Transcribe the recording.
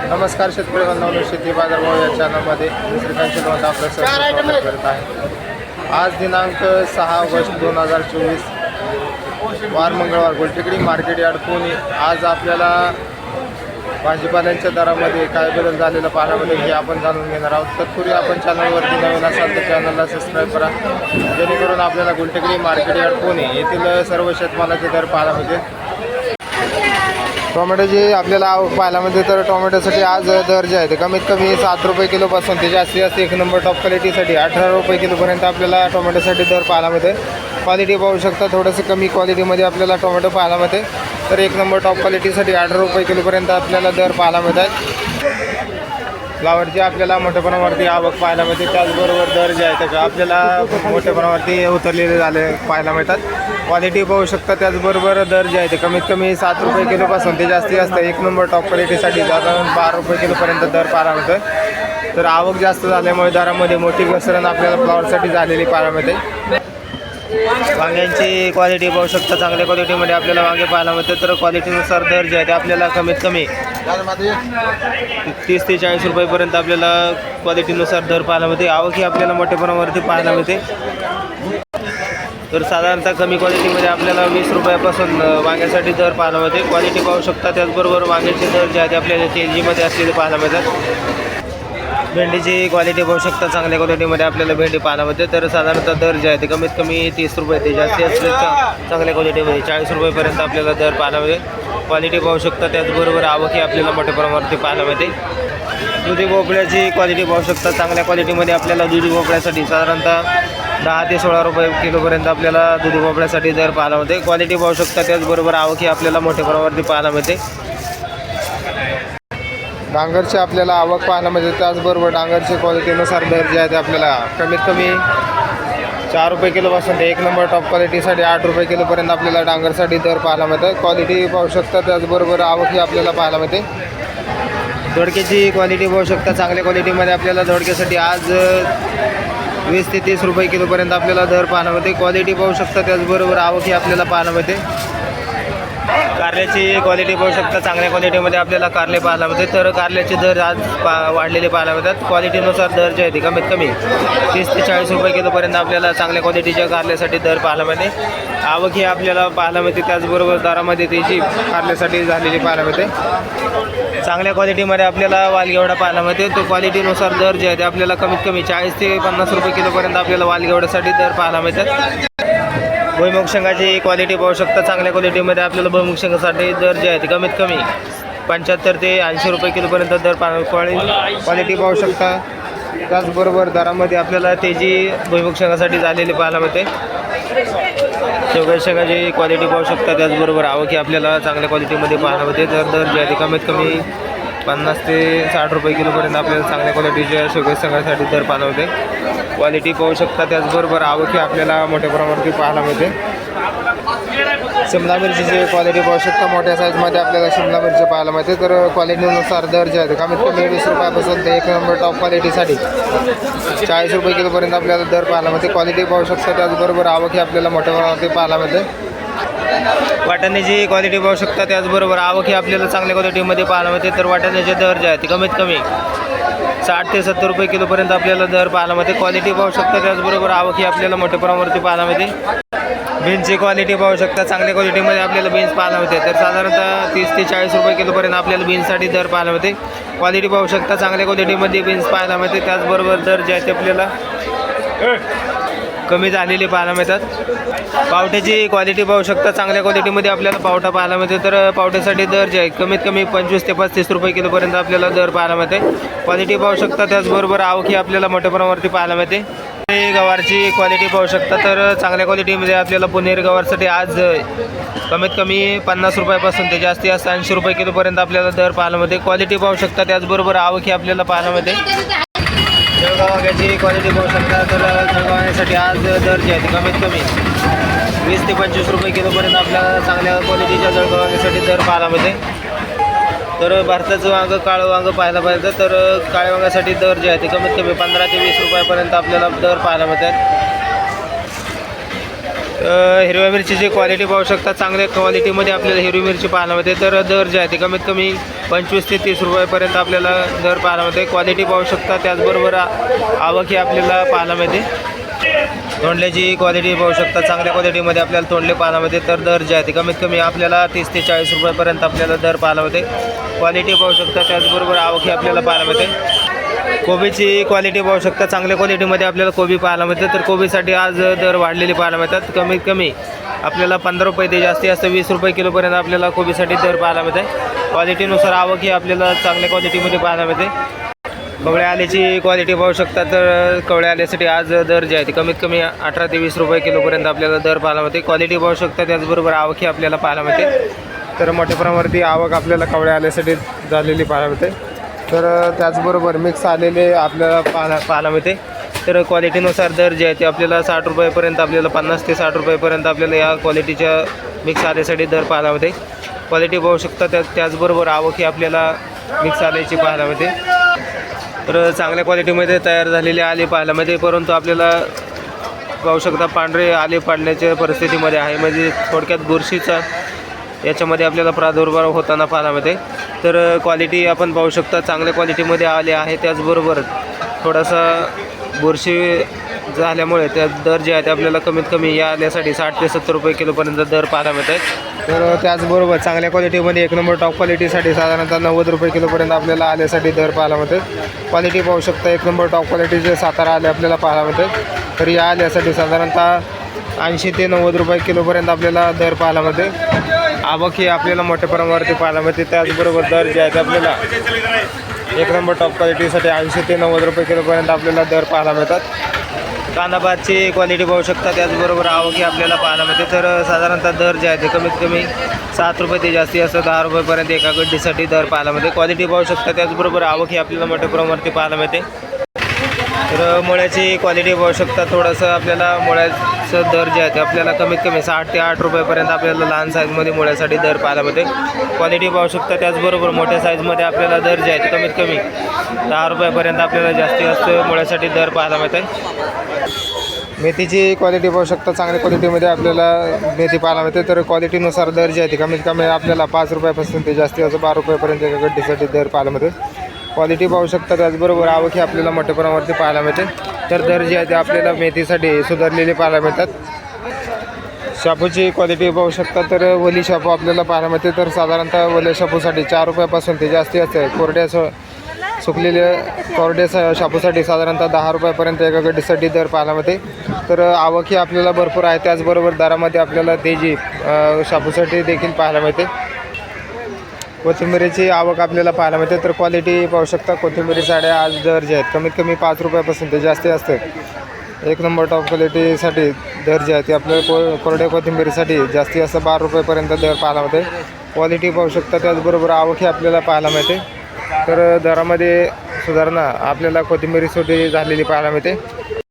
नमस्कार शेतकरी बांधवांनो, शेती बाजारभाव या चॅनलमध्ये मी श्रीकांत शेलवंत आपलं स्वागत करत आहे। आज दिनांक 6 ऑगस्ट 2024 वार मंगळवार, गुलटेकडी मार्केट यार्ड पुणे। आज आपल्याला भाजीपाल्यांच्या दरामध्ये काय बदल झालेला पाहण्यामध्ये हे आपण जाणून घेणार आहोत। तत्पूर्वी आपण चॅनलवरती नवीन असाल तर चॅनलला सबस्क्राईब करा, जेणेकरून आपल्याला गुलटेकडी मार्केट यार्ड पुणे येथील सर्व शेतमालाचे दर पाहायला मिळतील। टोमॅटोची आपल्याला आवक पाहायला मिळते, तर टोमॅटोसाठी आज दर जे आहे ते कमीत कमी 7 रुपये किलोपासून ते जास्तीत जास्त एक नंबर टॉप क्वालिटीसाठी 18 रुपये किलोपर्यंत आपल्याला टोमॅटोसाठी दर पाहायला मिळते। क्वालिटी पाहू शकता, थोडंसं कमी क्वालिटीमध्ये आपल्याला टोमॅटो पाहायला मिळते, तर एक नंबर टॉप क्वालिटीसाठी 18 रुपये किलोपर्यंत आपल्याला दर पाहायला मिळतात। फ्लावरची आपल्याला मोठ्या प्रमाणावरती आवक पाहायला मिळते, त्याचबरोबर दर जे आहे ते आपल्याला मोठ्या प्रमाणावरती उतरलेले झाले पाहायला मिळतात। क्वालिटी पाहू शकता, त्याचबरोबर दर जे आहे ते कमीत कमी 7 रुपये किलोपासून ते जास्तीत जास्त एक नंबर टॉप क्वालिटीसाठी साधारण 12 रुपये किलोपर्यंत दर पाहायला मिळतं। तर आवक जास्त झाल्यामुळे दरामध्ये मोठी घसरण आपल्याला फ्लावरसाठी झालेली पाहायला मिळते। वांग्यांची क्वालिटी पाहू शकता, चांगल्या क्वालिटीमध्ये आपल्याला वांगे पाहायला मिळते, तर क्वालिटीनुसार दर जे आहे ते आपल्याला कमीत कमी 30 ते 40 रुपयेपर्यंत आपल्याला क्वालिटीनुसार दर पाहायला मिळते। आवक ही आपल्याला मोठ्या प्रमाणावरती पाहायला मिळते, तर साधारणतः कमी क्वालिटीमध्ये आपल्याला 20 रुपयापासून वांग्यासाठी दर पाहायला मिळते। क्वालिटी पाहू शकता, त्याचबरोबर वांग्याचे दर जे आहे ते आपल्याला तेजीमध्ये असलेले पाहायला मिळतात। भेंडीची क्वालिटी पाहू शकता, चांगल्या क्वालिटीमध्ये आपल्याला भेंडी पाहायला मिळते, तर साधारणतः दर जे आहे ते कमीत कमी 30 रुपये ते जास्तीत जास्त चांगल्या क्वालिटीमध्ये 40 रुपयेपर्यंत आपल्याला दर पाहायला मिळते। क्वालिटी पाहू शकता, त्याचबरोबर आवक ही आपल्याला मोठ्या प्रमाणावरती पाहायला मिळते। दुधी भोपळ्याची क्वालिटी पाहू शकता, चांगल्या क्वालिटीमध्ये आपल्याला दुधी भोपळ्यासाठी साधारणतः 10 ते 16 रुपये किलोपर्यंत आपल्याला दुधी भोपळ्यासाठी दर पाहायला मिळते। क्वालिटी पाहू शकता, त्याचबरोबर आवक ही आपल्याला मोठ्या प्रमाणावरती पाहायला मिळते। डांगरची आपल्याला आवक पाहायला मिळते, त्याचबरोबर डांगरची क्वालिटीनुसार दर जे आहे ते आपल्याला कमीत कमी 4 रुपये किलोपासून ते एक नंबर टॉप क्वालिटीसाठी 8 रुपये किलोपर्यंत आपल्याला डांगरसाठी दर पाहायला मिळतं। क्वालिटी पाहू शकता, त्याचबरोबर आवक ही आपल्याला पाहायला मिळते। दोडक्याची क्वालिटी पाहू शकता, चांगल्या क्वालिटीमध्ये आपल्याला दोडक्यासाठी आज 20 ते 30 रुपये किलोपर्यंत आपल्याला दर पाहायला मिळते। क्वालिटी पाहू शकता, त्याचबरोबर आवक ही आपल्याला पाहायला मिळते। कारल्याची क्वालिटी पाहू शकता, चांगल्या क्वालिटीमध्ये आपल्याला कारले पाहायला मिळते, तर कारल्याचे दर आज वाढलेले पाहायला मिळतात। क्वालिटीनुसार दर जे आहे ते कमीत कमी 30 ते 40 रुपये किलोपर्यंत आपल्याला चांगल्या क्वालिटीच्या कारल्यासाठी दर पाहायला मिळते। आवक ही आपल्याला पाहायला मिळते, त्याचबरोबर दरामध्ये त्याची कारल्यासाठी झालेली पाहायला मिळते। चांगल्या क्वालिटीमध्ये आपल्याला वालगेवडा पाहायला मिळते, तो क्वालिटीनुसार दर जे आहे ते आपल्याला कमीत कमी 40 ते 50 रुपये किलोपर्यंत आपल्याला वालगेवड्यासाठी दर पाहायला मिळतात। भुईमुग शेंगाची क्वालिटी पाहू शकता, चांगल्या क्वालिटीमध्ये आपल्याला भुईमुग शेंगासाठी दर जे आहे ते कमीत कमी 75 ते 80 रुपये किलोपर्यंत दर क्वालिटी पाहू शकता। त्याचबरोबर दरामध्ये आपल्याला तेजी भुईमुग शेंगासाठी झालेली पाहायला मिळते। शेवग्या शेंगाची क्वालिटी पाहू शकता, त्याचबरोबर आवक ही आपल्याला चांगल्या क्वालिटीमध्ये पाहायला मिळते, तर दर जे आहे ते कमीत कमी 50 ते 60 रुपये किलोपर्यंत आपल्याला चांगल्या क्वालिटीच्या शेवग्या शेंगासाठी दर पाहायला मिळते। क्वालिटी पाहू शकता, त्याचबरोबर आवक ही आपल्याला मोठ्या प्रमाणावरती पाहायला मिळते। शिमला मिरचीची क्वालिटी पाहू शकता, मोठ्या साईजमध्ये आपल्याला शिमला मिरची पाहायला मिळते, तर क्वालिटीनुसार दर जे आहे कमीत कमी 20 रुपयापासून ते एक नंबर टॉप क्वालिटीसाठी 40 रुपये किलोपर्यंत आपल्याला दर पाहायला मिळते। क्वालिटी पाहू शकता, त्याचबरोबर आवक ही आपल्याला मोठ्या प्रमाणावरती पाहायला मिळते। वाटाण्याची क्वालिटी पाहू शकता, त्याचबरोबर आवक ही आपल्याला चांगल्या क्वालिटीमध्ये पाहायला मिळते, तर वाटाण्याचे दर जे आहे ते कमीत कमी 60 ते 70 रुपये किलोपर्यंत आपल्याला दर पाहायला मिळते। क्वालिटी पाहू शकता, त्याचबरोबर आवक ही आपल्याला मोठ्या प्रमाणावरती पाहायला मिळते। बीन्सची क्वालिटी पाहू शकता, चांगल्या क्वालिटीमध्ये आपल्याला बीन्स पाहायला मिळते, तर साधारणतः 30 ते 40 रुपये किलोपर्यंत आपल्याला बीन्ससाठी दर पाहायला मिळते। क्वालिटी पाहू शकता, चांगल्या क्वालिटीमध्ये बीन्स पाहायला मिळते, त्याचबरोबर दर जे आहे ते आपल्याला कमी झालेली पाहायला मिळतात। पावट्याची क्वालिटी पाहू शकता, चांगल्या क्वालिटीमध्ये आपल्याला पावटा पाहायला मिळते, तर पावट्यासाठी दर जे आहे कमीत कमी 25 ते 35 रुपये किलोपर्यंत आपल्याला दर पाहायला मिळते। क्वालिटी पाहू शकता, त्याचबरोबर आवक ही आपल्याला मोठ्या प्रमाणावरती पाहायला मिळते। गवारची क्वालिटी पाहू शकता, तर चांगल्या क्वालिटीमध्ये आपल्याला पुणेरी गवारसाठी आज कमीत कमी 50 रुपयापासून ते जास्तीत जास्त 80 रुपये किलोपर्यंत आपल्याला दर पाहायला मिळते। क्वालिटी पाहू शकता, त्याचबरोबर आवक ही आपल्याला पाहायला मिळते। जळगाव वांग्याची क्वालिटी पाहू शकता, तर जळगाव वांग्यासाठी आज दर जे आहे ते कमीत कमी 20 ते 25 रुपये किलोपर्यंत आपल्याला चांगल्या क्वालिटीच्या जळगाव वांग्यासाठी दर पाहायला मिळते। तर भारताचं वांगं काळं वांगं पाहायला पाहिजे, तर काळ्या वांग्यासाठी दर जे आहे ते कमीत कमी 15 ते 20 रुपयापर्यंत आपल्याला दर पाहायला मिळतात। हिरव्या मिरचीची क्वालिटी पाहू शकता, चांगल्या क्वालिटीमध्ये आपल्याला हिरवी मिरची पाहायला मिळते. तर दर जे आहे ते कमीत कमी 25 ते 30 रुपयापर्यंत आपल्याला दर पाहायला मिळते. क्वालिटी पाहू शकता, त्याचबरोबर आवक ही आपल्याला पाहायला मिळते. तोंडल्याची क्वालिटी पाहू शकता, चांगल्या क्वालिटीमध्ये आपल्याला तोंडले पाहायला मिळते. तर दर जे आहे ते कमीत कमी आपल्याला 30 ते 40 रुपयापर्यंत आपल्याला दर पाहायला मिळते. क्वालिटी पाहू शकता, त्याचबरोबर आवक ही आपल्याला पाहायला मिळते. कोबीची क्वालिटी पाहू शकता, चांगल्या क्वालिटीमध्ये आपल्याला कोबी पाहायला मिळते. तर कोबीसाठी आज दर वाढलेले पाहायला मिळतात. कमीत कमी आपल्याला 15 रुपये ते जास्तीत जास्त 20 रुपये किलोपर्यंत आपल्याला कोबीसाठी दर पाहायला मिळते. क्वालिटीनुसार आवक ही आपल्याला चांगल्या क्वालिटीमध्ये पाहायला मिळते. कवळ्या आल्याची क्वालिटी पाहू शकता, तर कवळ्या आल्यासाठी आज दर जे आहे ते कमीत कमी 18 ते 20 रुपये किलोपर्यंत आपल्याला दर पाहायला मिळते. क्वालिटी पाहू शकता, त्याचबरोबर आवक ही आपल्याला पाहायला मिळते. तर मोठ्या प्रमाणावरती आवक आपल्याला कवळ्या आल्यासाठी झालेली पाहायला मिळते. तर त्याचबरोबर मिक्स आलेले आपल्याला पाहायला मिळते. तर क्वालिटीनुसार दर जे आहे ते आपल्याला 60 रुपयापर्यंत आपल्याला 50 ते 60 रुपयापर्यंत आपल्याला या क्वालिटीच्या मिक्स आल्यासाठी दर पाहायला मिळते. क्वालिटी पाहू शकता, त्याचबरोबर आवक ही आपल्याला मिक्स आल्याची पाहायला मिळते. तर चांगल्या क्वालिटीमध्ये तयार झालेले आले पाहायला मिळते, परंतु आपल्याला पाहू शकता पांढरे आले पाडण्याच्या परिस्थितीमध्ये आहे. म्हणजे थोडक्यात बुरशीचा याच्यामध्ये आपल्याला प्रादुर्भाव होताना पाहायला मिळते. तर क्वालिटी आपण पाहू शकता, चांगल्या क्वालिटीमध्ये आले आहे. त्याचबरोबर थोडासा बुरशी झाल्यामुळे त्या दर जे आहे ते आपल्याला कमीत कमी या आल्यासाठी 60 ते 70 रुपये किलोपर्यंत दर पाहायला मिळत आहे. तर त्याचबरोबर चांगल्या क्वालिटीमध्ये 1 नंबर टॉप क्वालिटीसाठी साधारणतः 90 रुपये किलोपर्यंत आपल्याला आल्यासाठी दर पाहायला मिळते. क्वालिटी पाहू शकता, 1 नंबर टॉप क्वालिटीचे सातारा आले आपल्याला पाहायला मिळते. तर या आल्यासाठी साधारणतः 80 ते 90 रुपये किलोपर्यंत आपल्याला दर पाहायला मिळते. आवक ही आपल्याला मोठ्या प्रमाणावरती पाहायला मिळते. त्याचबरोबर दर जे आहेत आपल्याला 1 नंबर टॉप क्वालिटीसाठी 80 ते 90 रुपये किलोपर्यंत आपल्याला दर पाहायला मिळतात. कांदापातची क्वालिटी पाहू शकता, त्याचबरोबर आवक ही आपल्याला पाहायला मिळते. तर साधारणतः दर जे आहे ते कमीत कमी 7 रुपये ते जास्तीत जास्त 10 रुपयेपर्यंत एका गड्डीसाठी दर पाहायला मिळते. क्वालिटी पाहू शकता, त्याचबरोबर आवक ही आपल्याला मोठ्या प्रमाणावरती पाहायला मिळते. तर मुळ्याची क्वालिटी पाहू शकता, थोडंसं आपल्याला मुळ्याचं दर जे आहे ते आपल्याला कमीत कमी 60 ते 8 रुपयापर्यंत आपल्याला लहान साईजमध्ये मुळ्यासाठी दर पाहायला मिळते. क्वालिटी पाहू शकता, त्याचबरोबर मोठ्या साईजमध्ये आपल्याला दर जे आहे ते कमीत कमी 10 रुपयापर्यंत आपल्याला जास्तीत जास्त मुळ्यासाठी दर पाहायला मिळते. मेथीची क्वालिटी पाहू शकता, चांगल्या क्वालिटीमध्ये आपल्याला मेथी पाहायला मिळते. तर क्वालिटीनुसार दर जे आहे ते कमीत कमी आपल्याला 5 रुपयापासून ते जास्तीत जास्त 12 रुपयापर्यंत एका गड्डीसाठी दर पाहायला मिळते. क्वालिटी पाहू शकता, त्याचबरोबर आवक ही आपल्याला मोठ्या प्रमाणावरती पाहायला मिळते. तर दर जे आहे ते आपल्याला मेथीसाठी सुधारलेले पाहायला मिळतात. शापूची क्वालिटी पाहू शकता, तर वली शापू आपल्याला पाहायला मिळते. तर साधारणतः वल्या शापूसाठी 4 रुपयापासून ते जास्तीत जास्त कोरड्या सुकलेल्या कोरड्या शापूसाठी साधारणतः 10 रुपयापर्यंत एका गड्डीसाठी दर पाहायला मिळते. तर आवक ही आपल्याला भरपूर आहे. त्याचबरोबर दरामध्ये आपल्याला तेजी शापूसाठी देखील पाहायला मिळते. कोथिंबिरीची आवक आपल्याला पाहायला मिळते. तर क्वालिटी पाहू शकता, कोथिंबिरी साड्या आज दर जे आहेत कमीत कमी 5 रुपयापासून ते जास्तीत जास्त 1 नंबर टॉप क्वालिटीसाठी दर जे आहे ते आपल्याला कोरड्या कोथिंबिरीसाठी जास्तीत जास्त 12 रुपयापर्यंत दर पाहायला मिळते. क्वालिटी पाहू शकता, त्याचबरोबर आवक ही आपल्याला पाहायला मिळते. तर दरामध्ये सुधारणा आपल्याला कोथिंबिरीसाठी झालेली पाहायला मिळते.